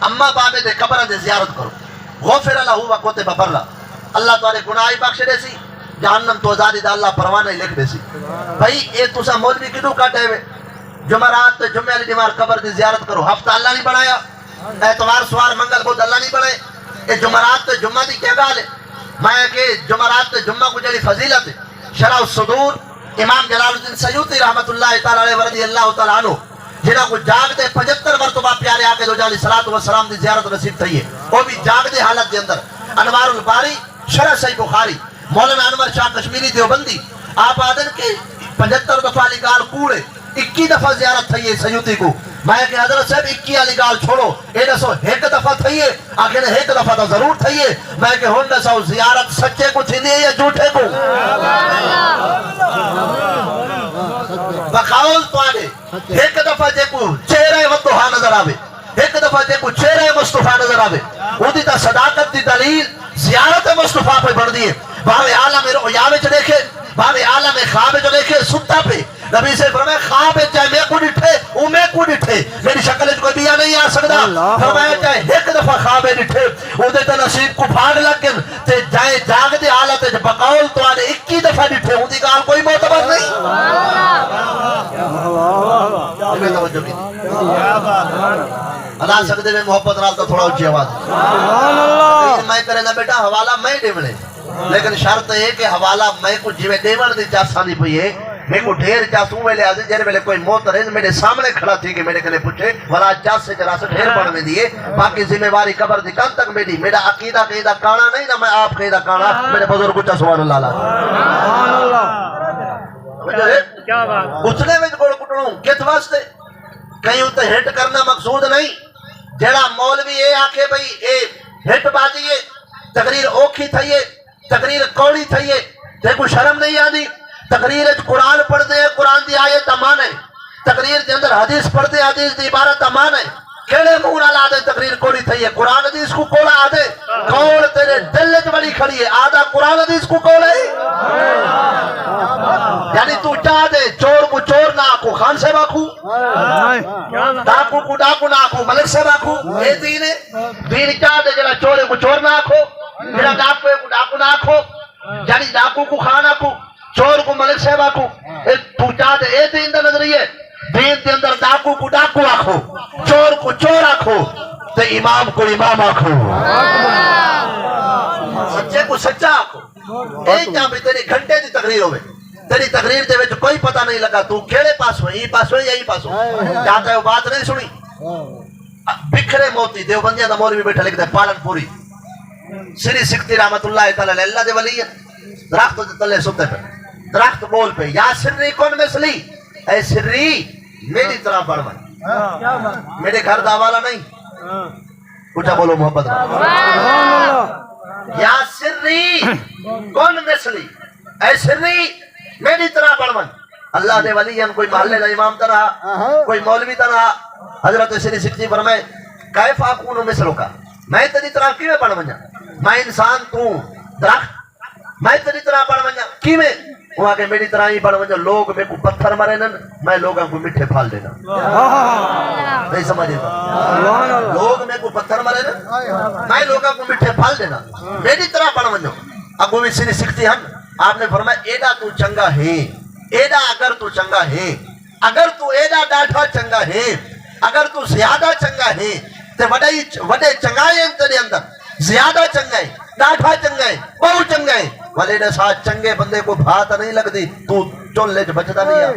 اما بابے دے قبر دے زیارت کرو غفر لہو و کتب برہ اللہ تمہارے گناہ بخش دے سی جہنم تو آزادی دا اللہ پروانے لکھ دے سی بھائی اے تسا مولوی کدو کٹے ہوئے جمعرات تے جمعے علی دیوار قبر دی زیارت کرو ہفتہ اللہ نہیں بنایا اتوار سوار منگل بدھ اللہ نہیں بنائے اے جمعرات تے جمعہ دی کیا گال ہے میں کہ جمعرات تے جمعہ کو جڑی فضیلت ہے شرح الصدور امام جلال الدین سیوطی رحمت اللہ تعالی علیہ ورضی اللہ تعالی عنہ جنہاں کو جاگ دے 75 مرتبہ پیارے آقا دو علیہ الصلوۃ والسلام دی زیارت نصیب تھی ہے وہ بھی جاگ دے حالت دے اندر انوار الباری شرح صحیح بخاری مولانا انور شاہ کشمیری دیوبندی آپ آدن کے 75 دفعہ علی گال کوڑے 21 دفعہ زیارت تھی ہے سیوطی کو میں کہ حضرت صاحب 21 علی گال چھوڑو اے دسو ایک دفعہ تھی ہے آخر نے ایک دفعہ تو ضرور تھی ہے میں کہ ہن دسو زیارت سچے کو تھی ہے یا جھوٹے کو بقول تواڈے ایک دفعہ جے کو چہرہ وضحا نظر آوے ایک دفعہ جے کو چہرہ مصطفیٰ نظر آوے اودی تا صداقت دی دلیل زیارت مصطفیٰ پہ بڑھ دیئے باہر عالم رؤیا وچ دیکھے باہر عالم خواب جو دیکھے ستا پہ نبی سے فرمایا خواب چاہے میں کو ڈٹھے او میں کو ڈٹھے میری شکل کوئی بیا نہیں آ سکتا فرمایا چاہے ایک دفعہ خواب ڈٹھے او دے تے نصیب کو پھاڑ لگن تے جائے جاگ دے حالت وچ بقول تواڈے 21 دفعہ ڈٹھے اون دی گال کوئی معتبر نہیں اللہ سکتے میں محبت نال تو تھوڑا اونچی آواز میں کرے نا بیٹا حوالہ میں دیونے لیکن شرط ہے کہ حوالہ میں کو جیوے دیون دی چاسانی پئی ہے میں کو ڈھیر چاسوں ویلے آجے جیرے ویلے کوئی موترز میرے سامنے کھڑا تھی کہ میرے کنے پوچھے ولا چاس سے جرا سے ڈھیر بڑھ میں دیئے باقی ذمہ واری قبر دی کم تک میری میرا عقیدہ قیدہ کانا نہیں نا میں آپ قیدہ کانا میرے بزرگ کچھا سبحان اللہ اچھنے میں گوڑ کٹنوں کت واسطے کہیں ہوتے ہٹ کرنا مقصود نہیں جیڑا مولوی اے آکھے بھئی اے ہٹ باجیے تقریر اوکھی تھئیے تقریر کوڑی تھئیے دیکھو شرم نہیں آنی تقریر قرآن پڑھ دے قرآن دی آیت امان ہے تقریر دے اندر حدیث پڑھ دے حدیث دی عبارت امان ہے کیڑے مونا لا دے تقریر کوڑی تھئیے قرآن حدیث کو کوڑا آدھے کوڑ تیرے دلت بڑی کھڑی ہے آدھا قرآن حدیث کو کوڑا ہے یعنی تو چاہ دے چور کو چور نہ آکو خان سے باکو ڈاکو کو ڈاکو نہ آکو ملک سے باکو اے دین ہے دین چاہ دے جڑا چورے کو چور نہ آکو جڑا ڈاکو کو ڈاکو نہ آکو یعنی ڈاکو کو خان آکو چور کو ملک صاحب آکو تو چاہ دے اے دین دا نظریے دین دے اندر ڈاکو کو ڈاکو آکھو چور کو چور آکھو تے امام کو امام آکھو سچے کو سچا آکھو ایک جہاں بھی تیری گھنٹے دی تقریر ہوئے تیری تقریر دے وچ کوئی پتہ نہیں لگا تو کیڑے پاس ہوئی یہ پاس ہوئی یہی پاس ہوئی چاہتا ہے وہ بات نہیں سنی بکھرے موتی دیوبندیاں دا مولوی بیٹھا لکھتا ہے پالن پوری سری سکتی رحمت اللہ تعالی اللہ دے ولی درخت تلے ستے پہ درخت بول پہ یا سری کون مثلی اے سری میری طرح بڑھوائی میرے گھر دا والا نہیں اٹھا بولو محبت یا سری کون مثلی اے سری میری طرح بڑھوائی اللہ دے ولی کوئی محلے دا امام طرح کوئی مولوی طرح حضرت سری سکتی فرمائے کیف آکونو مثلو کا میں تیری طرح کیویں بڑھوائیں میں انسان تو درخت میں تیری طرح بڑھوائیں کیویں وہاں کے میری طرح ہی بڑھوائیں لوگ میں کو پتھر مرے نا میں لوگوں کو مٹھے پھال دینا نہیں سمجھے گا لوگ میں کو پتھر مرے نا میں لوگوں کو مٹھے پھال دینا میری طرح بڑھوائیں اب وہ بھی سری سکتی ہم آپ نے فرمایا ایڈا تو چنگا ہے ایڈا اگر تو چنگا ہے اگر تو ایڈا ڈاٹھا چنگا ہے اگر تو زیادہ چنگا ہے تے وڈے چنگائے تیرے اندر زیادہ چنگائے ڈاٹھا چنگائے بہو چنگائے والے نے ساتھ چنگے بندے کو بھات نہیں لگ دی تو چون لے جو بچتا نہیں ہے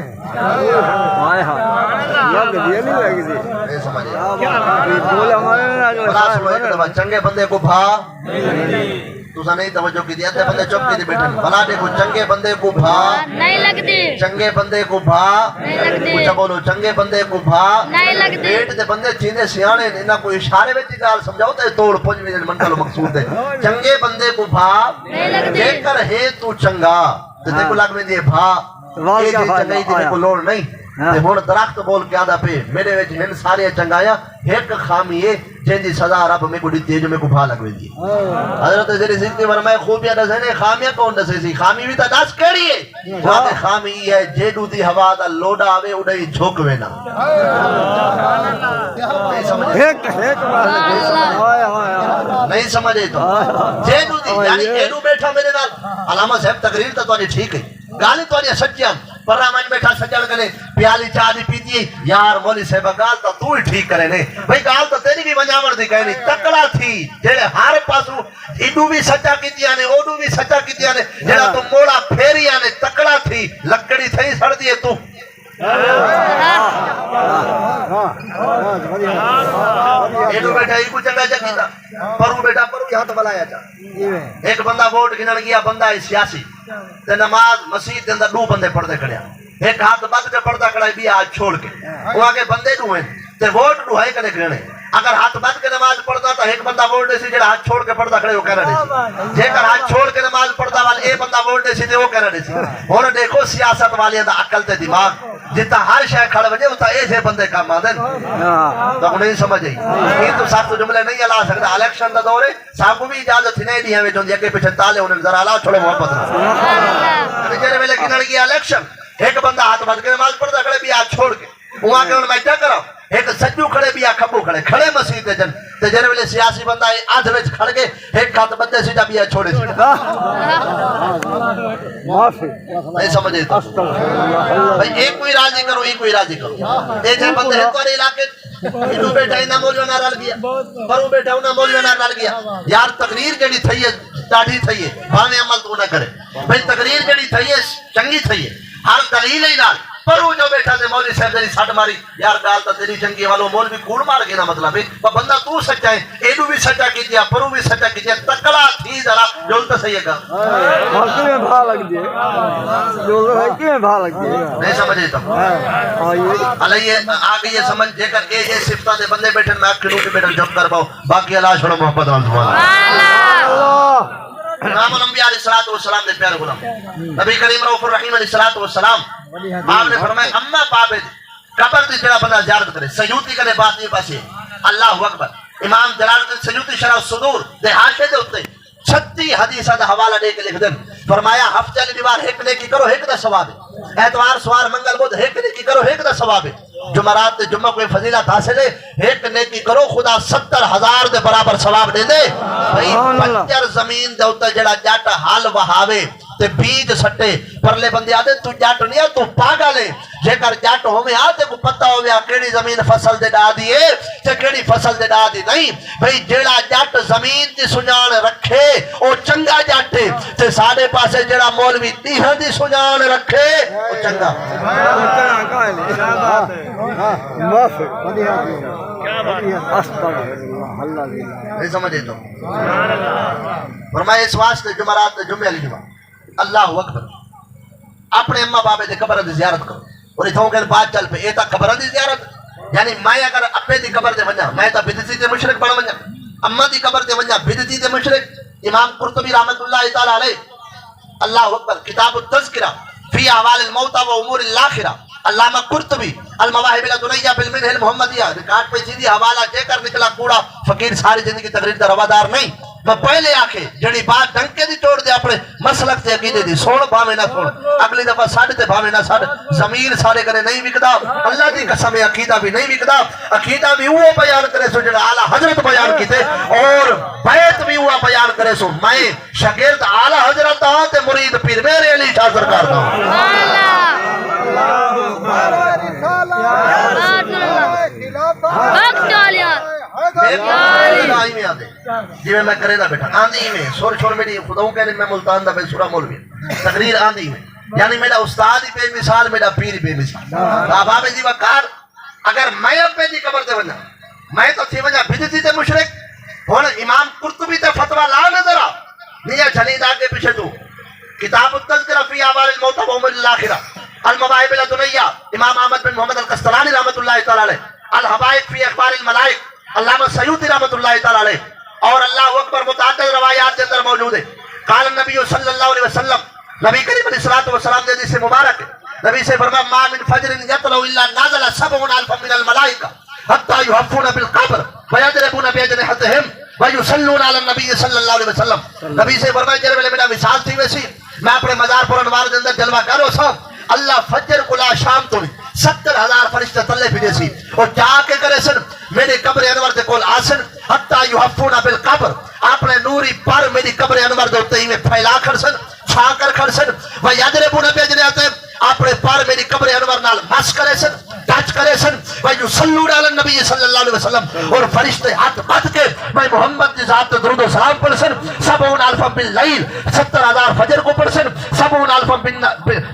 چنگے بندے کو بھا تو نہیں توجہ کی دیا بندے چپ کی بیٹھے بلا دیکھو چنگے بندے کو بھا نہیں لگتی چنگے بندے کو بھا کچھ بولو چنگے بندے کو بھا نہیں لگتی پیٹ دے بندے چینے سیانے انہاں کوئی اشارے وچ گال سمجھاؤ تے توڑ پنج میں منکل مقصود ہے چنگے بندے کو بھا جے کر ہے تو چنگا تے تے کو لگ میں دی بھا اے دی چنگائی دی کو لوڑ نہیں تے ہن درخت بول کے آدھا پہ میرے وچ ہن سارے چنگایا ایک خامی ہے جن دی سزا رب میں کو دتی جو میں کو بھا لگوی دی حضرت زیر زندگی فرمائے خوبیاں دسے نے خامیاں کون دسے سی خامی بھی تا دس کیڑی ہے وہ خامی یہ ہے جیڈو دی ہوا دا لوڈا آوے اڑے جھوک وینا نہیں سمجھے تو جیڈو دی یعنی ایڈو بیٹھا میرے نال علامہ صاحب تقریر تا تواڈی ٹھیک ہے گالی تواڈی سچیاں پر من بیٹھا سجڑ کرے پیالی چاہ دی پیتی یار مولوی صاحب گال تو ہی ٹھیک کرے نے بھئی گال تو تیری بھی ونجاوڑ دی کہنی تکڑا تھی جڑے ہر پاسو ایڈو بھی سچا کیتیاں نے اوڈو بھی سچا کیتیاں نے جڑا تو موڑا پھیریاں نے تکڑا تھی لکڑی تھئی سڑ دی تو ایڈو بیٹھا ایکو چنگا چکیتا پرو بیٹا پرو یہاں تو بلایا جا ایک بندہ ووٹ گنن گیا بندہ ہے سیاسی تے نماز مسجد دے اندر دو بندے پڑھدے کھڑیا ایک ہاتھ بد کے پڑھدا کھڑا ہے بھی ہاتھ چھوڑ کے وہ آگے بندے دو ہیں تے ووٹ دو ہے کنے گنے اگر ہاتھ بد کے نماز پڑھدا تو ایک بندہ ووٹ دے سی جڑا ہاتھ چھوڑ کے پڑھدا کھڑے وہ کہنا دے جے کر ہاتھ چھوڑ کے نماز پڑھدا وال اے بندہ ووٹ دے سی تے وہ کہنا دے سی ہن دیکھو سیاست والیاں دا عقل تے دماغ جتا ہر شے کھڑ وجے اتا ایسے بندے کام آندے تو نہیں سمجھ آئی یہ تو سخت جملے نہیں الا سکدا الیکشن دا دور ہے صاحب کو بھی اجازت نہیں دی ہے جو اگے پیچھے تالے انہاں ذرا لا چھوڑو محبت نال جڑے ویلے کینن گیا الیکشن ایک بندہ ہاتھ بد کے نماز پڑھدا کھڑے بھی ہاتھ چھوڑ کے وہاں کے میں کیا کرا ایک سجو کھڑے بھی کھبو کھڑے کھڑے مسجد تے جن تے جڑے ویلے سیاسی بندہ آدھ وچ کھڑ کے ایک ہاتھ بدے سی جب یہ چھوڑے سی معافی نہیں سمجھے تو بھئی ایک کوئی راضی کرو ایک کوئی راضی کرو اے جے بندے ہتوارے علاقے ایڈو بیٹھا انہاں مولوی نال رل گیا پرو بیٹھا انہاں مولوی نال رل گیا یار تقریر جڑی تھئی ہے ڈاڈھی تھئی ہے بھاویں عمل تو نہ کرے بھئی تقریر جڑی تھئی ہے چنگی تھئی ہے ہر دلیل ہی نال پرو جو بیٹھا تے مولوی صاحب جڑی سٹ ماری یار گال تا تیری چنگی والو مولوی کوڑ مار کے نا مطلب ہے پر بندہ تو سچا ہے ایڈو بھی سچا کیتیا پرو بھی سچا کیتیا تکڑا تھی ذرا جو تو صحیح ہے گا ہاں میں بھا لگ دی جو ہے کہ بھا لگ دی نہیں سمجھے تو علیہ آگے یہ سمجھ دے کر اے یہ صفتاں دے بندے بیٹھے میں کھڑوں کے بیٹھے جب کر پاؤ باقی اللہ چھوڑو محبت وال اللہ امام الانبیاء علیہ الصلوۃ والسلام دے پیارے غلام نبی کریم رؤوف الرحیم علیہ الصلوۃ والسلام آپ نے فرمایا اما بابد قبر دی جڑا بندہ زیارت کرے سیوطی کرے بات نہیں پاسے اللہ اکبر امام جلال الدین سیوطی شرح الصدور دے حاشیے دے اوتے 36 حدیثاں دا حوالہ دے کے لکھ دین فرمایا ہفتے دی دیوار ایک نیکی کرو ایک دا ثواب ہے اتوار سوار منگل بدھ ایک نیکی کرو ایک دا ثواب ہے جمعرات تے جمعہ کوئی فضیلت حاصل ہے ایک نیکی کرو خدا 70,000 دے برابر ثواب دے دے بھئی بنجر زمین دے اوتے جڑا جٹ حل وہاوے تے بیج سٹے پرلے بندے آدھے تو جٹ نہیں ہے تو پاگل ہے جے کر جٹ ہوئے آتے کو پتہ ہوئے کیڑی زمین فصل دے ڈا دیئے تے کیڑی فصل دے ڈا دی نہیں بھئی جیڑا جٹ زمین دی سنجان رکھے او چنگا جٹ ہے تے ساڑے پاسے جیڑا مولوی دیہاں دی سنجان رکھے او چنگا نہیں سمجھے تو فرمائے اس واسطے جمعرات جمعہ علی جمعہ اللہ اکبر اپنے اماں بابے دے قبر دی زیارت کرو اور اتھوں کے بعد چل پہ اے تا قبر دی زیارت یعنی میں اگر اپنے دی قبر دے ونجا میں تا بدعتی تے مشرک بن ونجا اماں دی قبر دے ونجا بدعتی تے مشرک امام قرطبی رحمۃ اللہ تعالی علیہ اللہ اکبر کتاب التذکرہ فی احوال الموتى و امور الاخرہ علامہ قرطبی المواہب الدنیہ بالمنہ المحمدیہ ریکارڈ پہ سیدھی حوالہ دے کر نکلا کوڑا فقیر ساری زندگی تقریر دا روادار نہیں میں پہلے آکھے جڑی بات ڈنکے دی توڑ دے اپنے مسلک تے عقیدے دی سوڑ بھاویں نہ سوڑ اگلی دفعہ ساڑھ تے بھاویں نہ ساڑھ ضمیر سارے کرے نہیں وکدا اللہ دی قسم عقیدہ بھی نہیں وکدا عقیدہ بھی وہ بیان کرے سو جڑا اعلی حضرت بیان کیتے اور بیت بھی وہ بیان کرے سو میں شاگرد اعلی حضرت ہاں تے مرید پیر میرے علی شاہ سرکار دا جی میں کرے دا بیٹھا آندھی میں سور چھوڑ میری خداوں کہنے میں ملتان دا بے سورہ مولوی تقریر آندھی میں یعنی میرا استاد ہی بے مثال میرا پیر ہی بے مثال بابا جی وقار اگر میں اپنے دی قبر دے ونجا میں تو تھی ونجا بدعتی تے مشرک ہن امام قرطبی تے فتوی لا نظر آ نہیں چلی دا کے پیچھے تو کتاب التذکرہ فی احوال الموتى و امور الاخرہ المواہب الدنیہ امام احمد بن محمد القسطلانی رحمۃ اللہ تعالی علیہ الحبائق فی اخبار الملائک علامہ سیوطی رحمۃ اللہ تعالی علیہ اور اللہ اکبر متعدد روایات کے اندر موجود ہے قال النبی صلی اللہ علیہ وسلم نبی کریم علیہ الصلوۃ والسلام نے حدیث مبارک نبی سے فرمایا ما من فجر یطلع الا نازل 70,000 من الملائکہ حتی یحفون بالقبر ویضربون باجنحتہم ویصلون علی النبی صلی اللہ علیہ وسلم. نبی سے فرمایا جڑے ویلے میرا مثال تھی ویسی میں اپنے مزار پر انوار دے اندر جلوہ کرو سا اللہ فجر کو لا شام تو 70,000 فرشتے تلے پھرے سی اور جا کے کرے سن میرے قبر انور دے کول آسن حتی یحفون بالقبر اپنے نوری پر میری قبر انور دے ہوتے ہی میں پھیلا کر سن چھا کر کھڑ سن ویضربون باجنحتہم اپنے پر میری قبر انور نال مس کرے سن ٹچ کرے سن ویصلون علی النبی صلی اللہ علیہ وسلم اور فرشتے ہاتھ بات کے میں محمد کی ذات درود و سلام پڑھ سن 70,000 باللیل 70,000 فجر کو پڑھ سن 70,000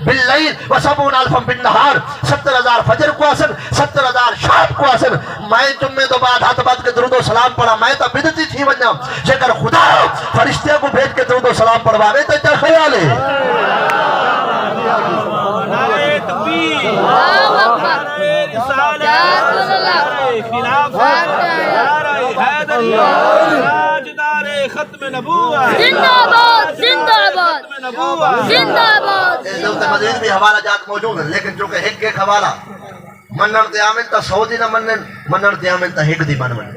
باللیل و 70,000 بالنہار 70,000 فجر کو آسن 70,000 شام کو آسن. میں جمعے تو بعد ہاتھ بات کے درود و سلام پڑھا میں تو بدتی تھی ونجا جگر خدا فرشتے کو بھیج کے درود و سلام پڑھواوے تو کیا خیال ہے؟ ختم نبوت زندہ باد زندہ باد زندہ باد. اس دوستے مزید بھی حوالہ جات موجود ہیں لیکن چونکہ ایک حوالہ منن تے آمن تا 100 دی نہ منن منن تے آمن تا ایک دی من من.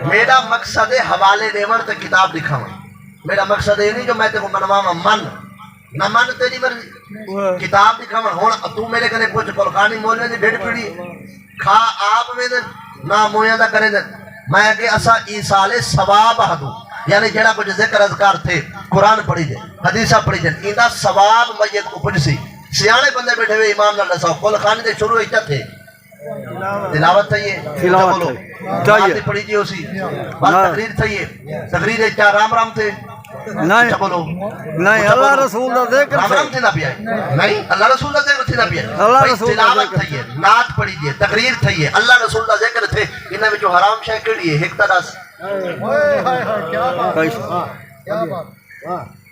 میرا مقصد ہے حوالے دیون تے کتاب لکھاواں. میرا مقصد یہ نہیں جو میں تے کو منواواں من نہ من تیری مرضی کتاب لکھاواں. ہن تو میرے کنے پوچھ قرآنی مولوی دی ڈیڑھ پیڑی کھا آپ میں نہ مویاں دا کرے میں کہ اسا ایصال ثواب ہدو یعنی جڑا کچھ ذکر اذکار تھے قرآن پڑھی جائے حدیثہ پڑھی جائے ایندا ثواب میت کو پڑھ سی. سیانے بندے بیٹھے ہوئے امام نہ لسا کل خانی دے شروع اچھا تھے تلاوت تھئیے تلاوت چاہیے پڑھی جی اسی بات تقریر تھئیے تقریر اچھا رام رام تھے نہیں بولو نہیں اللہ رسول دا ذکر رام رام تھے نہ پیا نہیں اللہ رسول دا ذکر تھے نہ پیا اللہ رسول دا تلاوت تھئیے نعت پڑھی جائے تقریر تھئیے اللہ رسول دا ذکر تھے انہاں میں جو حرام شے کیڑی ہے ایک طرح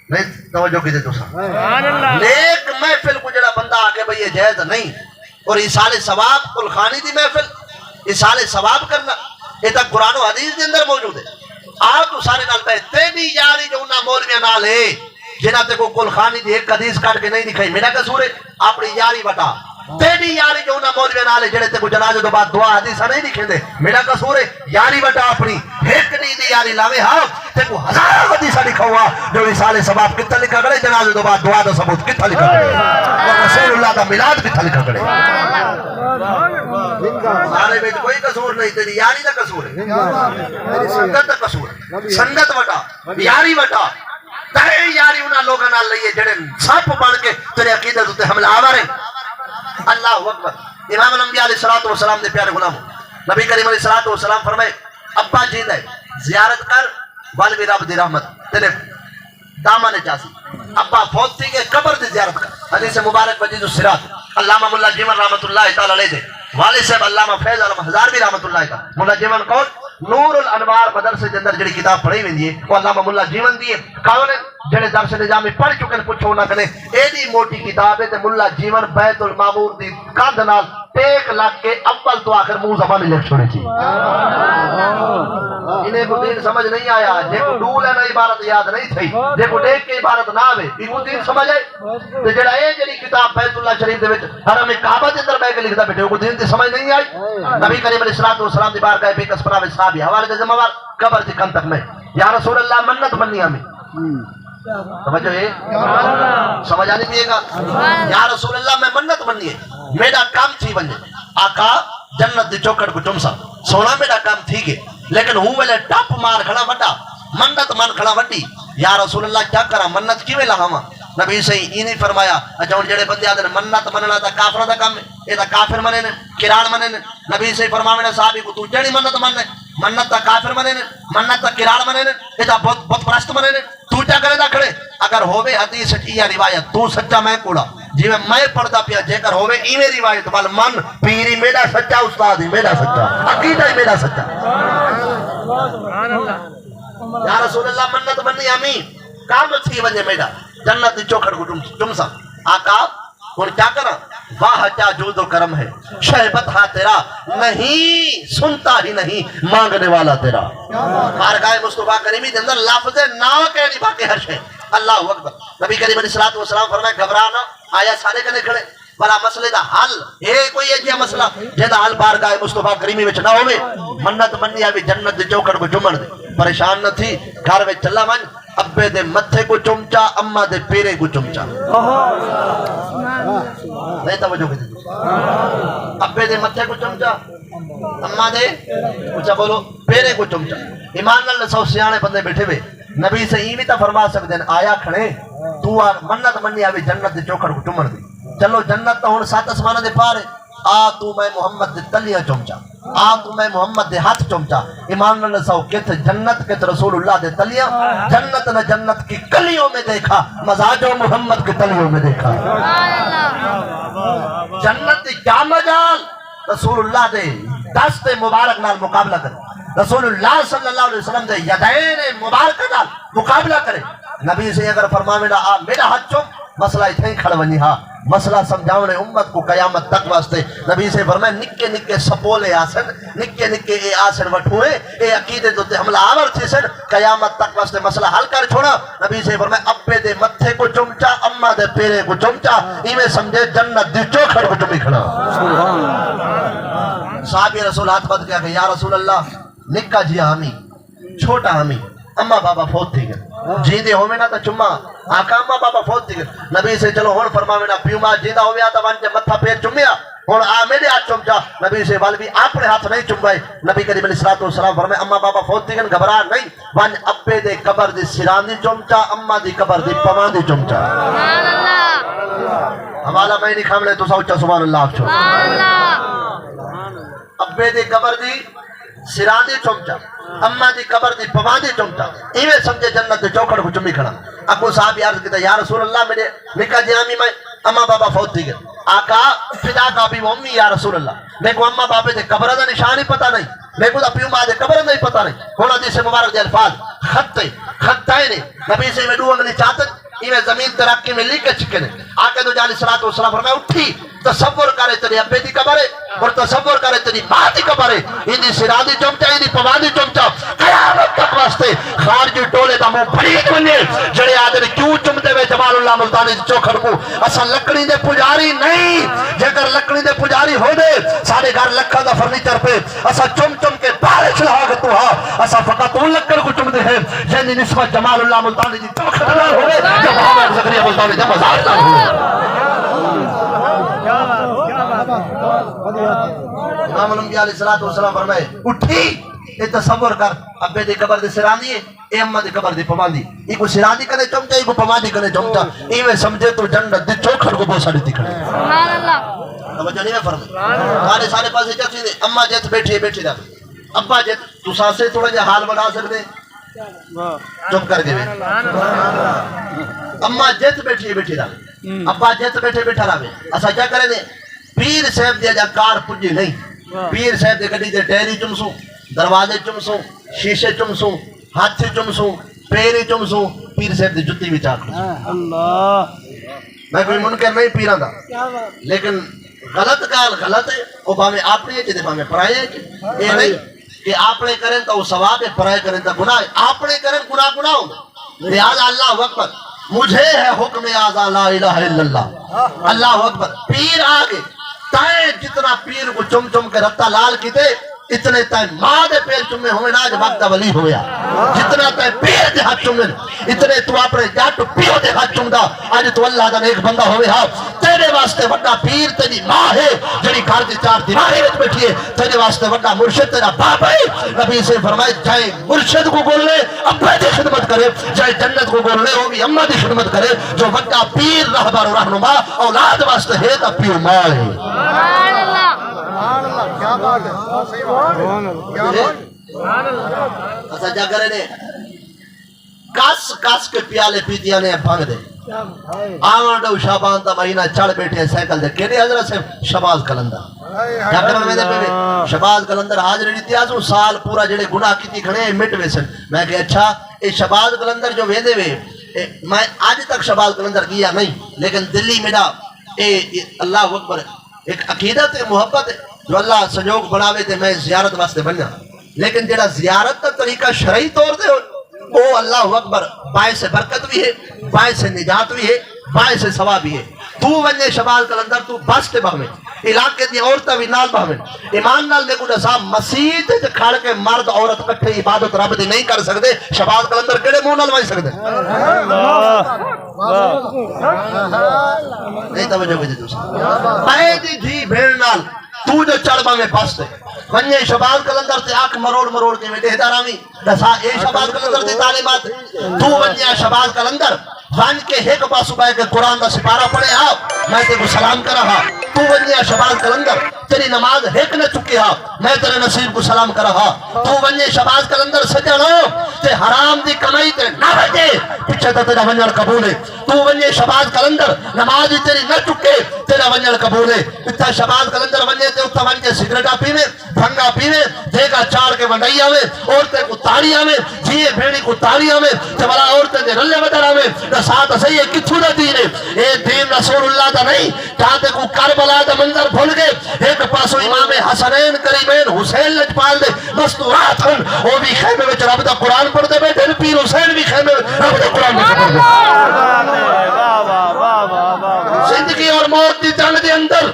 نہیں توجہ کی دے تو نیک محفل کو جڑا بندہ آگے بھئی یہ جائز نہیں اور ایصال ثواب کل خانی دی محفل ایصال ثواب کرنا یہ تک قرآن و حدیث کے اندر موجود ہے. آپ تو سارے نال پہ تیری یاری جو انہاں مولویاں نال ہے جنہاں تے کو کل خانی دی ایک حدیث کاٹ کے نہیں دکھائی میرا قصور ہے اپنی یاری بتا. تیری یاری جو انہاں مولویاں نال ہے جڑے تے کو جنازے تو بعد دعا حدیثہ نہیں دکھیں دے میرا قصور ہے یاری بتا اپنی ایک نہیں دی یاری لاوے ہاں تے کو ہزار حدیثہ لکھا ہوا جو ایصال ثواب کتنا لکھا کرے جنازے تو بعد دعا دا ثبوت کتنا لکھا کرے اور رسول اللہ دا میلاد کتنا لکھا کرے. سارے میں کوئی قصور نہیں تیری یاری دا قصور ہے تیری سنگت دا قصور ہے. سنگت وٹا یاری وٹا تیرے یاری انہاں لوگاں نال لئیے جڑے سپ بن کے تیرے عقیدت تے حملہ آور ہیں. اللہ اکبر. امام الانبیاء علیہ السلام دے پیارے غلام نبی کریم علیہ السلام فرمائے ابا جیندہ ہے زیارت کر والوی رب دی رحمت تیرے دامن چاسی. ابا فوت تھی کہ قبر دی زیارت کر. حدیث مبارک وجید الصراط علامہ ملا جیون رحمت اللہ تعالی علیہ دے والد صاحب علامہ فیض علم ہزاروی رحمت اللہ تعالی ملا جیون کون نور الانوار مدرسے کے اندر جڑی کتاب پڑھی ہوئی ہے وہ علامہ ملا جیون دی ہے. کون جڑے درس نظامی پڑھ چکے ہیں پوچھو نہ کنے ایڈی موٹی کتاب ہے تے ملا جیون بیت المعمور دی کاندھ نال ٹیک لگ کے اول تو آخر منہ زبانی لکھ چھوڑی تھی. انہیں کو دین سمجھ نہیں آیا جے کو ڈول ہے نا عبارت یاد نہیں تھی جے کو دیکھ کے عبارت نہ آوے ان کو دین سمجھ آئے تے جڑا اے جڑی کتاب بیت اللہ شریف دے وچ حرم کعبہ دے اندر بیٹھ کے لکھدا بیٹھے کو دین دی سمجھ نہیں آئی. نبی کریم علیہ السلام دی بارگاہ بے کس پناہ صحابی حوالے دے ذمہ وار قبر دی کن تک میں یا رسول اللہ منت منی ہمیں سمجھو ہے سمجھ آنے پیے گا یا رسول اللہ میں منت منی ہے میرا کام تھی بنجے آقا جنت دی چوکڑ کو چمسا سونا میرا کام تھی گے لیکن ہوں ویلے ٹاپ مار کھڑا وڈا منت من کھڑا وڈی یا رسول اللہ کیا کرا منت کیویں لہاواں. نبی صحیح یہ نہیں فرمایا اچھا ہوں جڑے بندے آدھے منت مننا تا کافرہ دا کام ہے یہ تا کافر منے نے کراڑ منے نے. نبی صحیح فرماوے صحابی کو تو جڑی منت مننے منت تا کافر منے نے منت تا کراڑ منے نے یہ تا بہت پرست منے نے تو کیا کرے دا کھڑے اگر ہووے حدیث یا روایت تو سچا میں کوڑا جی میں پڑھدا پیا جے کر ہووے ایویں روایت بل من پیری میرا سچا استاد ہی میرا سچا عقیدہ ہی میرا سچا. سبحان اللہ یا رسول اللہ منت منی ہمیں کام تھی ونجے میرا جنت دی چوکھڑ کو چمسا آقا اور کیا کرا واہ کیا جود و کرم ہے شہبت ہاں تیرا نہیں سنتا ہی نہیں مانگنے والا تیرا. بارگاہ مصطفیٰ کریمی دے اندر لفظ نا کہنی باقی ہر شے. اللہ اکبر. نبی کریم علیہ السلام فرمائے گھبرانا آیا سارے کنے کھڑے بلا مسئلے دا حل اے کوئی ایجا مسئلہ جیدہ حل بارگاہ مصطفیٰ کریمی وچ نہ ہوئے منت منی آوی جنت دے چوکڑ کو جمن دے پریشان نہ تھی گھر وچ چلا من ابے دے متھے کو چمچا اماں دے پیرے کو چمچا نہیں توجہ کی تھی ابے دے متھے کو چمچا اماں دے اچھا بولو پیرے کو چمچا ایمان اللہ سو سیانے بندے بیٹھے ہوئے نبی سے ایمی تا فرما سکتے ہیں آیا کھڑے تو منت منی آوی جنت دے چوکڑ کو چمن دے چلو جنت تا ہون سات اسمانہ دے پارے آ تو میں محمد دے تلیاں چمچا آ تو میں محمد دے ہاتھ چمچا ایمان اللہ سو کہت جنت کہت رسول اللہ دے تلیاں جنت نہ جنت کی کلیوں میں دیکھا مزاجوں محمد کے تلیوں میں دیکھا جنت دی کیا مجال رسول اللہ دے دست مبارک نال مقابلہ کرے رسول اللہ صلی اللہ علیہ وسلم دے یدین مبارک نال مقابلہ کرے نبی سے اگر فرماوے نا آ میرا ہاتھ چم مسئلہ اتھیں کھڑ ونی ہاں مسئلہ سمجھاونے امت کو قیامت تک واسطے نبی سے فرمائے نکے نکے سپولے آسن نکے نکے اے آسن وٹھوئے اے عقیدے دوتے حملہ آور تھی سن قیامت تک واسطے مسئلہ حل کر چھوڑا نبی سے فرمائے ابے دے متھے کو چمچا اماں دے پیرے کو چمچا ایمیں سمجھے جنت دی چوکھڑ کو چمی کھڑا صحابی رسول ہاتھ بد کیا کہ یا رسول اللہ نکا جی ہمیں چھوٹا ہمیں اماں بابا فوت تھی گئے جیندے ہوئے نا تا چمہ آقا اماں بابا فوت تھی گئے نبی سے چلو ہون فرماوے نا پیو ماں جیندہ ہوئے آتا وانچے متھا پیر چمیا ہون آ میرے ہاتھ چمچا نبی سے والوی اپنے ہاتھ نہیں چمبائے نبی کریم علیہ السلام فرمائے اماں بابا فوت تھی گئے گھبرا نہیں وان ابے دے قبر دی سران دی چمچا اماں دی قبر دی پوان دی چمچا حوالہ میں نہیں کھاملے تو سوچا سبحان اللہ آپ چھو ابے دے قبر دی سران دی چمچا اماں دی قبر دی پوان دی چمچا ایویں سمجھے جنت دے چوکڑ کو چمی کھڑا اکو صحابی عرض کہتا یا رسول اللہ میرے نکا جی آمی میں اماں بابا فوت تھی گئے آقا فدا کا بھی امی یا رسول اللہ میں کو اماں بابے دے قبر دا نشان ہی پتہ نہیں میں کو دا پیو ماں دے قبر نہیں پتہ نہیں ہونا دی سے مبارک دے الفاظ خطے نے نبی سے میں دو انگلی چاہتے ایویں زمین ترقی میں لیکے چکے نے آقا دو جالی صلاة والسلام فرمائے اٹھی تصور کرے تیری ابے دی قبر ہے اور تصور کرے تیری ماں دی قبر ہے اندی سرا دی چمچا اندی پوان دی چمچا قیامت تک واسطے خارجی ٹولے دا مو بھریت بنے جڑے آدھے کیوں چمتے ہوئے جمال اللہ ملتانی دی چوکھڑ کو اسا لکڑی دے پجاری نہیں جگر لکڑی دے پجاری ہو دے سارے گھر لکھا دا فرنیچر پہ اسا چم چم کے پارے چلا گے تو ہاں اسا فقط ان لکڑ کو چمتے ہیں جنہی نسبت جمال اللہ ملتانی دی چوکھڑ نال ہوئے جب محمد زکریہ ملتانی دے مزار نال ہوئے امام الانبیاء علیہ السلام فرمائے اٹھی اے تصور کر ابے دی قبر دی سران دی اے اماں دی قبر دی پوان دی ایک سران دی کنے چمچا ایک پوان دی کنے چمچا ایویں سمجھے تو جنت دی چوکھڑ کو بہت ساری دکھڑے سبحان اللہ توجہ نہیں فرمائے سارے پاسے کیا چیز ہے اماں جت بیٹھی دا ابا جت تو ساسے تھوڑا جا حال بنا سکتے چپ کر کے اماں جت بیٹھی دا ابا جت بیٹھا رہے اسا کیا کرے دے پیر صاحب دے جا کار پجی نہیں پیر صاحب دے گڈی دے ٹیری چمسوں دروازے چمسوں شیشے چمسوں ہاتھ چمسوں پیری چمسوں پیر صاحب دے جتی بھی چاک اللہ میں کوئی منکر نہیں پیرا دا لیکن غلط کال غلط ہے وہ باہمیں آپ نے چیزیں باہمیں پرائے ہیں یہ نہیں کہ آپ نے کریں تو وہ ثواب ہے پرائے کریں تو گناہ ہے آپ نے کریں گناہ ہوں لہذا اللہ اکبر مجھے ہے حکم آزا لا الہ الا اللہ اللہ اکبر پیر آگے تائیں جتنا پیر کو چم چم کے رتا لال کی دے اتنے تائیں ماں دے پیر چمے ہوئے نا جب وقت ولی ہویا جتنا تائیں پیر دے ہاتھ چمے اتنے تو اپنے جاٹ پیو دے ہاتھ چم دا آج تو اللہ دا ایک بندہ ہوئے ہاں تیرے واسطے وڈا پیر تیری ماں ہے جڑی گھر دی چار دیواری وچ بیٹھی ہے تیرے واسطے وڈا مرشد تیرا باپ ہے نبی سے فرمائے جائے مرشد کو گول لے ابے دی خدمت کرے جائے جنت کو گول لے وہ بھی اماں دی خدمت کرے جو وڈا پیر رہبر و رہنما اولاد واسطے ہے تا پیو ماں ہے سبحان اللہ کیا بات ہے ایسا جا کرے نے کس کے پیالے پیتیاں نے بھانگ دے آمانڈو شابان تا مہینہ چڑھ بیٹھے سیکل دے کہنے حضرت سے شباز کلندر جا کرے میں دے پہ شباز کلندر حاضر لیتی آسوں سال پورا جڑے گناہ کیتی کھڑے ہیں مٹ ویسن میں کہ اچھا اے شباز کلندر جو ویندے وے میں آج تک شباز کلندر کیا نہیں لیکن دلی میرا اللہ اکبر ایک عقیدت ہے محبت ہے جو اللہ سنجوگ بناوے تھے میں زیارت واسطے بنیا لیکن جڑا زیارت کا طریقہ شرعی طور دے وہ اللہ اکبر باعث برکت بھی ہے باعث نجات بھی ہے باعث ثواب بھی ہے تو ونجے شبال کلندر تو بس تے بہمیں علاقے دی عورتہ بھی نال بہمیں ایمان نال دیکھو دسا مسجد تے کھڑ کے مرد عورت کٹھے عبادت رب دی نہیں کر سکتے شبال کلندر کیڑے منہ نال وائی سکتے نہیں توجہ بھی دوسرا پائے دی دھی بھیڑ نال تو جو چڑھ بہمیں بس تے ونجے شبال کلندر تے آنکھ مروڑ مروڑ کے میں دہدہ رامی دسا اے شبال کلندر دی تعلیمات تو ونجے شبال کلندر وان کے ایک پاسو بائے کہ قرآن دا سپارہ پڑھے آپ میں تے کو سلام کر رہا تو ونجے شبال کلندر تیری نماز ایک نہ چکی ہا میں تیرے نصیب کو سلام کر رہا تو ونجے شبال کلندر سجنو تے حرام دی کمائی تے نہ وجے پیچھے تے تیرا ونجل قبول ہے تو ونجے شبال کلندر نماز تیری نہ چکے تیرا ونجل قبول ہے اتھا شبال کلندر ونجے تے اتھا ونجے سگریٹا پیوے بھنگا پیوے دیگا چار کے ونڈائی آوے عورتیں کو تاری آوے جیے بھیڑی کو تاری آوے تے بلا عورتیں دے رلے بدر آوے ساتھ صحیح ہے کتھو دا دین ہے اے دین رسول اللہ دا نہیں چاہتے کو کربلا دا منظر بھول گئے ایک پاسو امام حسنین کریمین حسین لجپال دے مستورات ہن وہ بھی خیمے وچ رب دا قرآن پڑھ دے بیٹھے پیر حسین بھی خیمے وچ رب دا قرآن پڑھ دے زندگی اور موت دی جنگ دے اندر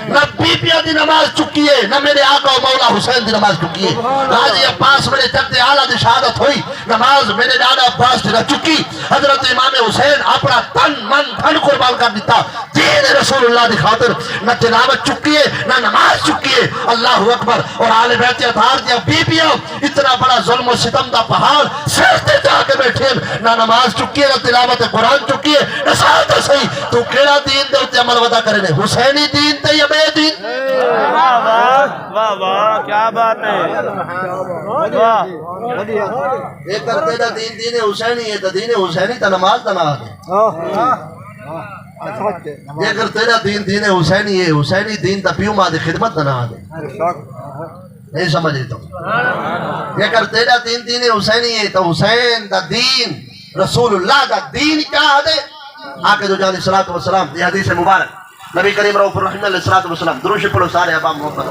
نہ بی بیا دی نماز چکی ہے نہ میرے آقا و مولا حسین دی نماز چکی ہے حاجی عباس میرے جد اعلیٰ دی شہادت ہوئی نماز میرے ڈاڈا عباس دی نہ چکی حضرت امام حسین اپنا تن من دھن قربان کر دیتا دین رسول اللہ دی خاطر نہ تلاوت چکی ہے نہ نماز چکی ہے اللہ اکبر اور آل بیت اطہار دیا بی بیا اتنا بڑا ظلم و ستم دا پہاڑ سرتے جا کے بیٹھے نہ نماز چکی ہے نہ تلاوت قرآن چکی ہے نہ ساتھ صحیح تو کیڑا دین دے ہوتے عمل ودا کرنے حسینی دین تے یا بے دین واہ واہ کیا بات ہے واہ ایک کرتے دا دین دین حسینی ہے دین حسینی تا نماز دا نہ آدھے یہ کرتے دا دین دین حسینی ہے حسینی تا پیو ماں دے خدمت دا نہ آدھے نہیں سمجھے تو یہ کرتے دا دین دین حسینی ہے تو حسین دا دین رسول اللہ دا دین کیا آدھے آکے دو جانی صلاة والسلام یہ حدیث مبارک نبی کریم رؤوف الرحیم علیہ الصلوۃ والسلام دروش پڑھو سارے ابا محمد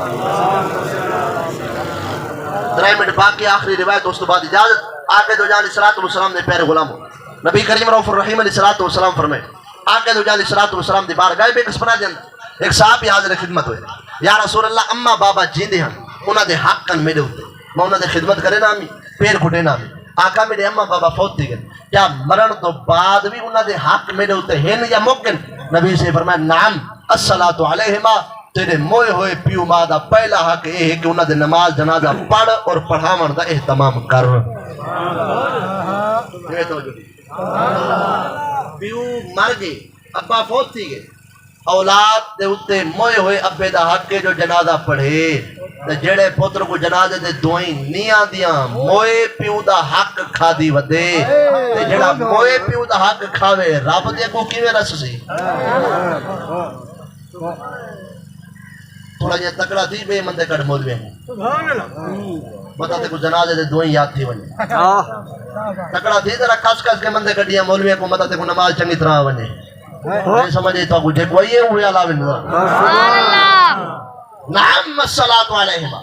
ترے منٹ باقی آخری روایت اس تو بعد اجازت آکے دو جانی صلاة والسلام نے پیر غلام ہو نبی کریم رؤوف الرحیم علیہ الصلوۃ والسلام فرمائے آکے دو جانی صلاة والسلام دی بارگاہ بے کسپنا دے اندر ایک صحابی حاضر خدمت ہوئے یا رسول اللہ اما بابا جیندے ہن انہاں دے حق کن میرے ہوتے میں انہاں دے خدمت کرے نا امی پیر کھٹے نا آقا میرے اما بابا فوت تھی گئے کیا مرن تو بعد بھی انہاں دے حق میرے ہوتے ہیں یا ممکن نبی سے فرمایا نعم الصلاۃ علیہما تیرے موئے ہوئے پیو ماں دا پہلا حق یہ ہے کہ انہاں دے نماز جنازہ پڑھ اور پڑھاون دا اہتمام کر پیو مر گئے ابا فوت تھی گئے اولاد دے اتے موئے ہوئے ابے دا حق کے جو جنازہ پڑھے جڑے پتر کو جنازے دے دعائیں نیاں دیاں موئے پیو دا حق کھا دی ودے جڑا موئے پیو دا حق کھاوے رب دے کو کیویں رس سی تھوڑا جے تکڑا تھی بے مندے کٹ مولوی بتا تے کو جنازے دے دعائیں یاد تھی ونجے تکڑا تھی ذرا کس کس کے مندے کٹیاں مولوی کو متا تے کو نماز چنگی طرح ونجے نہیں سمجھے تو کو جے کوئی ہے وہ علاوہ نہیں نعم الصلاۃ علیہما